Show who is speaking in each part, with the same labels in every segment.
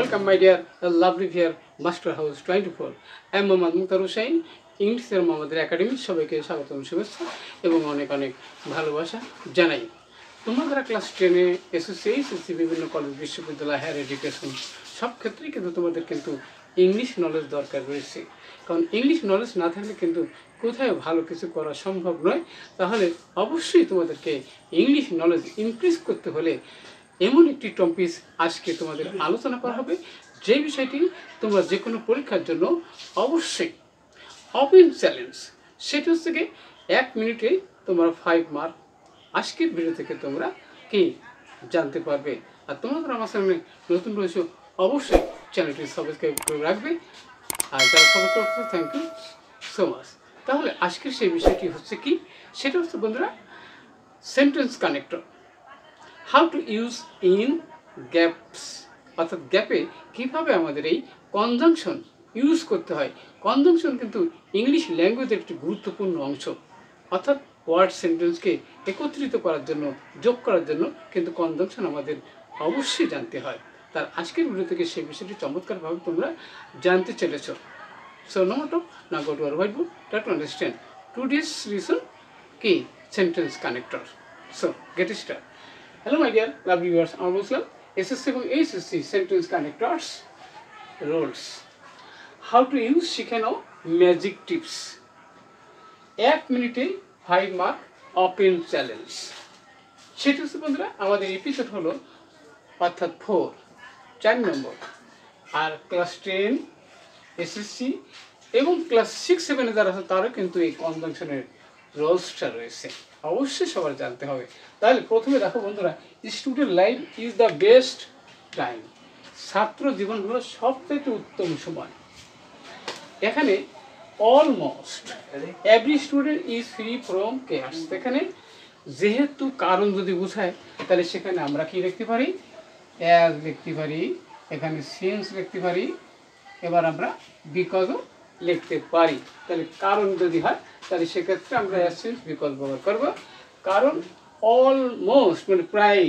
Speaker 1: welcome my dear lovely dear Master House 24. I am Mohammad Mukhtar Hussain, ইংলিশের আমাদের academy সবাইকে স্বাগতম শুভেচ্ছা এবং অনেক অনেক ভালোবাসা জানাই। তোমরা ক্লাস 10 এ এসএসসি এইচএসসি বিভিন্ন কলেজ বিশ্ববিদ্যালয় হায়ার এডুকেশন সব ক্ষেত্রেই কিন্তু তোমাদের কিন্তু ইংলিশ নলেজ দরকার রয়েছে। কারণ ইংলিশ নলেজ না থাকলে কিন্তু কোথায় ভালো কিছু করা সম্ভব নয়। তাহলে অবশ্যই তোমাদেরকে ইংলিশ নলেজ ইনক্রিজ করতে হলে এমন একটি টপিক আজকে তোমাদের আলোচনা করা হবে, যে বিষয়টি তোমরা যে কোনো পরীক্ষার জন্য অবশ্যই ওপেন চ্যালেঞ্জ। সেটা হচ্ছে কি 1 মিনিটে তোমরা 5 মার্ক আজকের ভিডিও থেকে তোমরা কি জানতে পারবে। আর তোমরা আমার সামনে নতুন রয়েছে অবশ্যই চ্যানেলটি সাবস্ক্রাইব করে রাখবে। আর যারা সাবস্ক্রাইব করছে থ্যাংক ইউ সো মাচ। তাহলে আজকের সেই বিষয়টি হচ্ছে কি, সেটা হচ্ছে বন্ধুরা sentence connector. How to use in gaps, অর্থাৎ গ্যাপে কীভাবে আমাদের এই কনজাংশন ইউজ করতে হয়। কনজাংশন কিন্তু ইংলিশ ল্যাঙ্গুয়েজের একটি গুরুত্বপূর্ণ অংশ, অর্থাৎ ওয়ার্ড সেন্টেন্সকে একত্রিত করার জন্য যোগ করার জন্য কিন্তু কনজাংশন আমাদের অবশ্যই জানতে হয়। তার আজকের ভিডিও থেকে সেই বিষয়টি চমৎকারভাবে তোমরা জানতে চলেছ। সো নো মোটো now go to our whiteboard, try to understand today's lesson key sentence connector. So get started. Hello my dear lovely viewers, আমরা বলছিলাম এসএসসি এবং HSC sentence connectors rules. How to use শিখে নাও magic tips. 1 মিনিটে 5 mark open challenge. সেটা হচ্ছে বন্ধুরা আমাদের এপিসোড হলো অর্থাৎ 4 নম্বর। আর ক্লাস 10 এসএসসি এবং ক্লাস 6-7 যারা আছে তারও কিন্তু এই কনজাংশনের রোলসটা রয়েছে, অবশ্যই সবার জানতে হবে। তাহলে প্রথমে দেখো বন্ধুরা, student life is the best time. ছাত্র জীবন হলো সবথেকে উত্তম সময়। এখানে almost every student is free from cares. এখানে যেহেতু কারণ যদি বোঝায় তাহলে সেখানে আমরা কি লিখতে পারি, অ্যাজ লিখতে পারি, এখানে সিন্স লিখতে পারি, এবার আমরা বিকজও লিখতে পারি। তাহলে কারণ যদি হয় তাহলে সেক্ষেত্রে আমরা অ্যাজ সিন্স বিকজ ব্যবহার করব। কারণ অলমোস্ট মানে প্রায়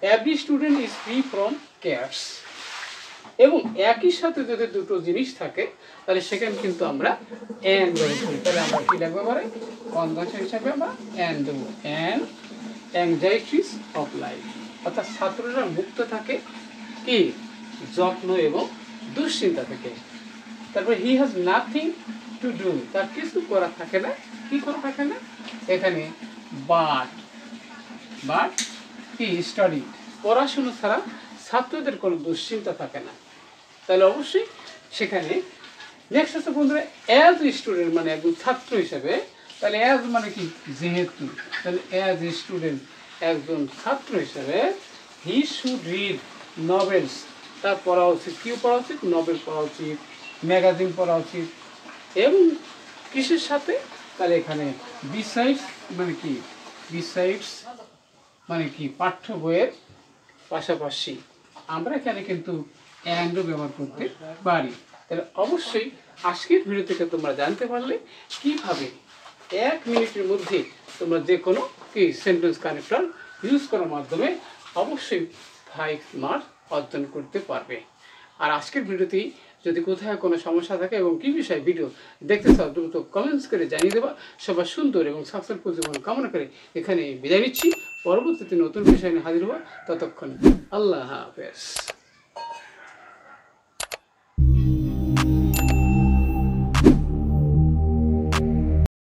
Speaker 1: every student is free from cares, এবং একই সাথে যদি দুটো জিনিস থাকে তাহলে সেখানে কিন্তু আমরা অ্যান্ড ব্যবহার করি। তাহলে আমরা কি লিখবো পারে কনজাংশন হিসাবে আমরা অ্যান্ড দেবো। অ্যান্ড অ্যাংজাইটিস অফ লাইফ, অর্থাৎ ছাত্ররা মুক্ত থাকে কি যত্ন এবং দুশ্চিন্তা থেকে। তারপরে he has nothing to do, তার কিছু করা থাকে না। কি করা থাকে না এখানে বাট কি স্টাডি, পড়াশুনো ছাড়া ছাত্রদের কোনো দুশ্চিন্তা থাকে না। তাহলে অবশ্যই সেখানে নেক্সট হচ্ছে বন্ধুরা অ্যাজ স্টুডেন্ট মানে একজন ছাত্র হিসেবে। তাহলে অ্যাজ মানে কি যেহেতু, তাহলে অ্যাজ স্টুডেন্ট একজন ছাত্র হিসেবে হি শুড রিড নভেলস, তার পড়া উচিত, কেউ পড়া উচিত, নভেল পড়া উচিত, ম্যাগাজিন পড়া উচিত। এবং কিসের সাথে, তাহলে এখানে বিসাইডস মানে কি, বিসাইডস মানে কি পাঠ্য বইয়ের পাশাপাশি আমরা এখানে কিন্তু অ্যান্ডও ব্যবহার করতে পারি। তাহলে অবশ্যই আজকের ভিডিও থেকে তোমরা জানতে পারলে কিভাবে 1 মিনিটের মধ্যে তোমরা যে কোনো কি সেন্টেন্স কানেক্টর ইউজ করার মাধ্যমে অবশ্যই 5 মার্ক অর্জন করতে পারবে। আর আজকের ভিডিওতেই যদি কোথায় কোনো সমস্যা থাকে এবং কী বিষয়ে ভিডিও দেখতে চাও দ্রুত কমেন্টস করে জানিয়ে দেবা। সবার সুন্দর এবং সাকসেসফুল জীবন কামনা করে এখানে বিদায় নিচ্ছি। পরবর্তীতে নতুন বিষয় নিয়ে হাজির হওয়া, ততক্ষণ আল্লাহ হাফেজ।